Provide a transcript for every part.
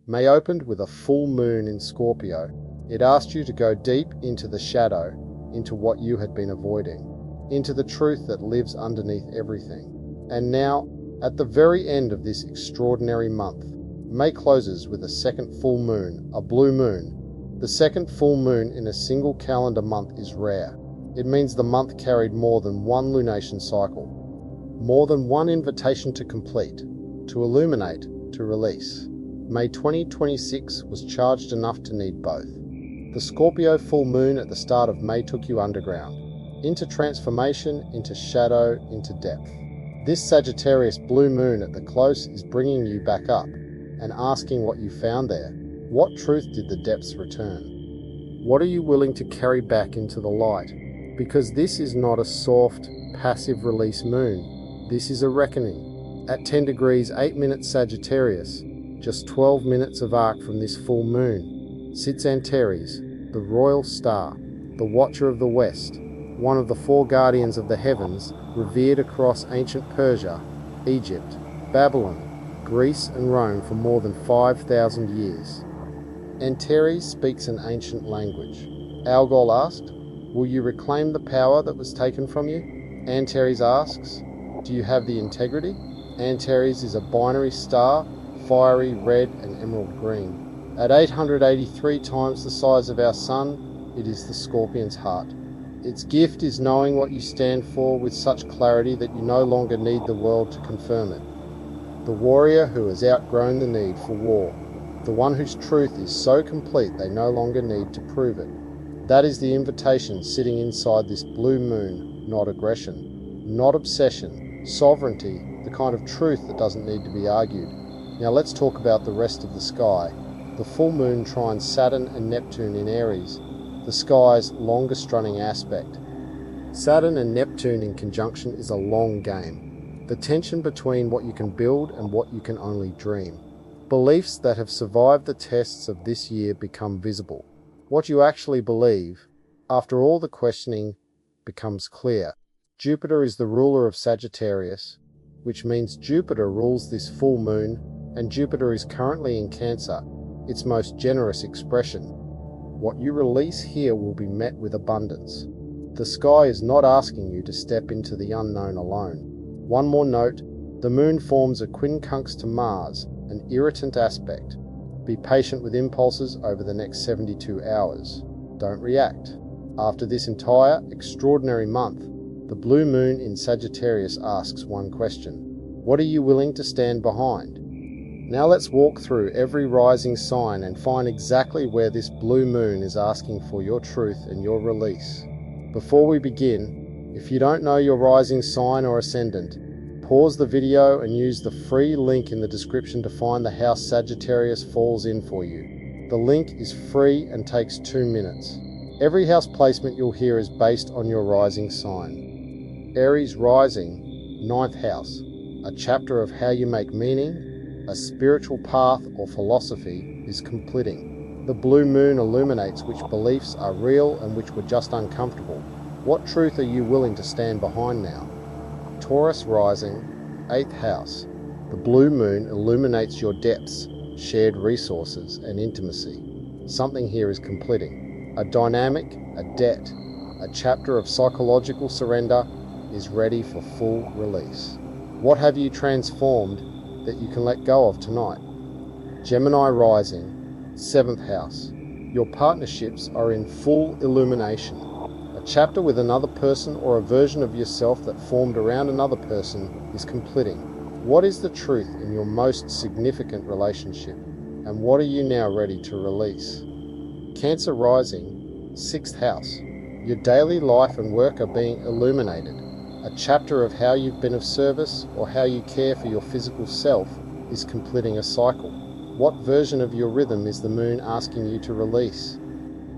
May opened with a full moon in Scorpio. It asked you to go deep into the shadow, into what you had been avoiding, into the truth that lives underneath everything. And now, at the very end of this extraordinary month, May closes with a second full moon, a blue moon. The second full moon in a single calendar month is rare. It means the month carried more than one lunation cycle, more than one invitation to complete, to illuminate, to release. May 2026 was charged enough to need both. The Scorpio full moon at the start of May took you underground, into transformation, into shadow, into depth. This Sagittarius blue moon at the close is bringing you back up and asking what you found there. What truth did the depths return? What are you willing to carry back into the light? Because this is not a soft, passive release moon. This is a reckoning. At 10 degrees 8 minutes Sagittarius, just 12 minutes of arc from this full moon, sits Antares, the royal star, the watcher of the west, one of the four guardians of the heavens, revered across ancient Persia, Egypt, Babylon, Greece and Rome for more than 5,000 years. Antares speaks an ancient language. Algol asked, "Will you reclaim the power that was taken from you?" Antares asks, "Do you have the integrity?" Antares is a binary star, fiery red and emerald green. At 883 times the size of our sun, it is the scorpion's heart. Its gift is knowing what you stand for with such clarity that you no longer need the world to confirm it. The warrior who has outgrown the need for war. The one whose truth is so complete they no longer need to prove it. That is the invitation sitting inside this blue moon, not aggression, not obsession, sovereignty, the kind of truth that doesn't need to be argued. Now let's talk about the rest of the sky. The full moon trines Saturn and Neptune in Aries, the sky's longest running aspect. Saturn and Neptune in conjunction is a long game. The tension between what you can build and what you can only dream. Beliefs that have survived the tests of this year become visible. What you actually believe, after all the questioning, becomes clear. Jupiter is the ruler of Sagittarius, which means Jupiter rules this full moon, and Jupiter is currently in Cancer, its most generous expression. What you release here will be met with abundance. The sky is not asking you to step into the unknown alone. One more note, the moon forms a quincunx to Mars, an irritant aspect. Be patient with impulses over the next 72 hours. Don't react. After this entire extraordinary month, the blue moon in Sagittarius asks one question. What are you willing to stand behind? Now let's walk through every rising sign and find exactly where this blue moon is asking for your truth and your release. Before we begin, if you don't know your rising sign or ascendant, pause the video and use the free link in the description to find the house Sagittarius falls in for you. The link is free and takes 2 minutes. Every house placement you'll hear is based on your rising sign. Aries rising, 9th house, a chapter of how you make meaning, a spiritual path or philosophy is completing. The blue moon illuminates which beliefs are real and which were just uncomfortable. What truth are you willing to stand behind now? Taurus rising, 8th house. The blue moon illuminates your depths, shared resources and intimacy. Something here is completing. A dynamic, a debt, a chapter of psychological surrender is ready for full release. What have you transformed that you can let go of tonight? Gemini rising, 7th house. Your partnerships are in full illumination. A chapter with another person or a version of yourself that formed around another person is completing. What is the truth in your most significant relationship? And what are you now ready to release? Cancer rising, 6th house. Your daily life and work are being illuminated. A chapter of how you've been of service or how you care for your physical self is completing a cycle. What version of your rhythm is the moon asking you to release?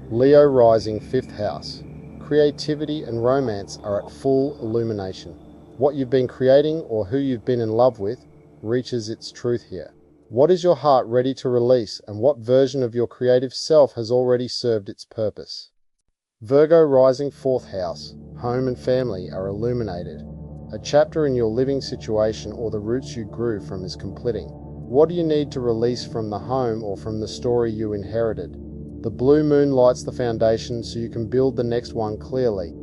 Leo rising, 5th house. Creativity and romance are at full illumination. What you've been creating or who you've been in love with reaches its truth here. What is your heart ready to release, and what version of your creative self has already served its purpose? Virgo rising, 4th house. Home and family are illuminated. A chapter in your living situation or the roots you grew from is completing. What do you need to release from the home or from the story you inherited? The blue moon lights the foundation so you can build the next one clearly.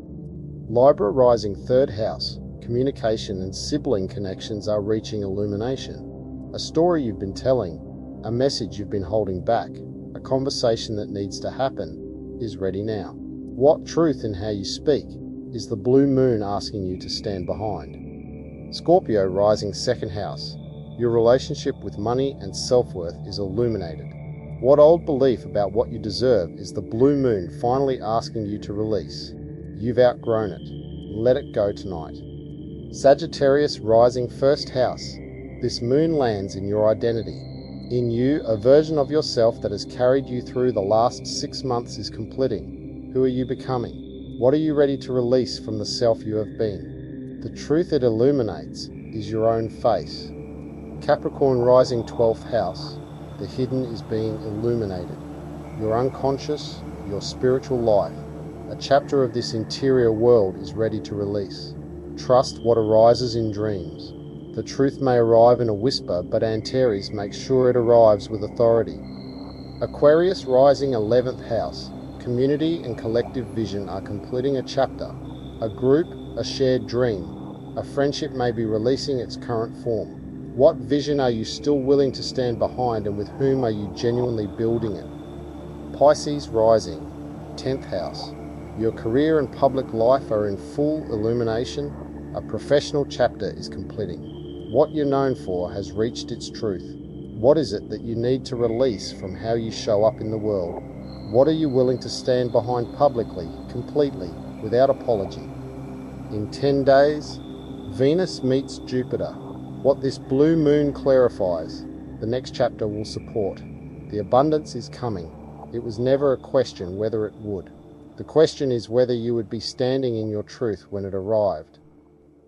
Libra rising 3rd house. Communication and sibling connections are reaching illumination. A story you've been telling, a message you've been holding back, a conversation that needs to happen, is ready now. What truth in how you speak is the blue moon asking you to stand behind? Scorpio rising 2nd house. Your relationship with money and self-worth is illuminated. What old belief about what you deserve is the blue moon finally asking you to release? You've outgrown it. Let it go tonight. Sagittarius rising 1st house. This moon lands in your identity. In you, a version of yourself that has carried you through the last 6 months is completing. Who are you becoming? What are you ready to release from the self you have been? The truth it illuminates is your own face. Capricorn rising 12th house. The hidden is being illuminated. Your unconscious, your spiritual life, a chapter of this interior world is ready to release. Trust what arises in dreams. The truth may arrive in a whisper, but Antares makes sure it arrives with authority. Aquarius rising 11th house. Community and collective vision are completing a chapter. A group, a shared dream. A friendship may be releasing its current form. What vision are you still willing to stand behind, and with whom are you genuinely building it? Pisces rising 10th house. Your career and public life are in full illumination. A professional chapter is completing. What you're known for has reached its truth. What is it that you need to release from how you show up in the world? What are you willing to stand behind publicly, completely, without apology? In 10 days, Venus meets Jupiter. What this blue moon clarifies, the next chapter will support. The abundance is coming. It was never a question whether it would. The question is whether you would be standing in your truth when it arrived.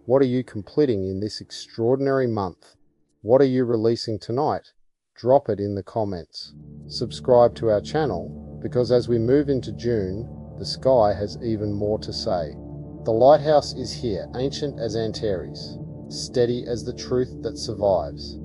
What are you completing in this extraordinary month? What are you releasing tonight? Drop it in the comments. Subscribe to our channel, because as we move into June, the sky has even more to say. The lighthouse is here, ancient as Antares, steady as the truth that survives.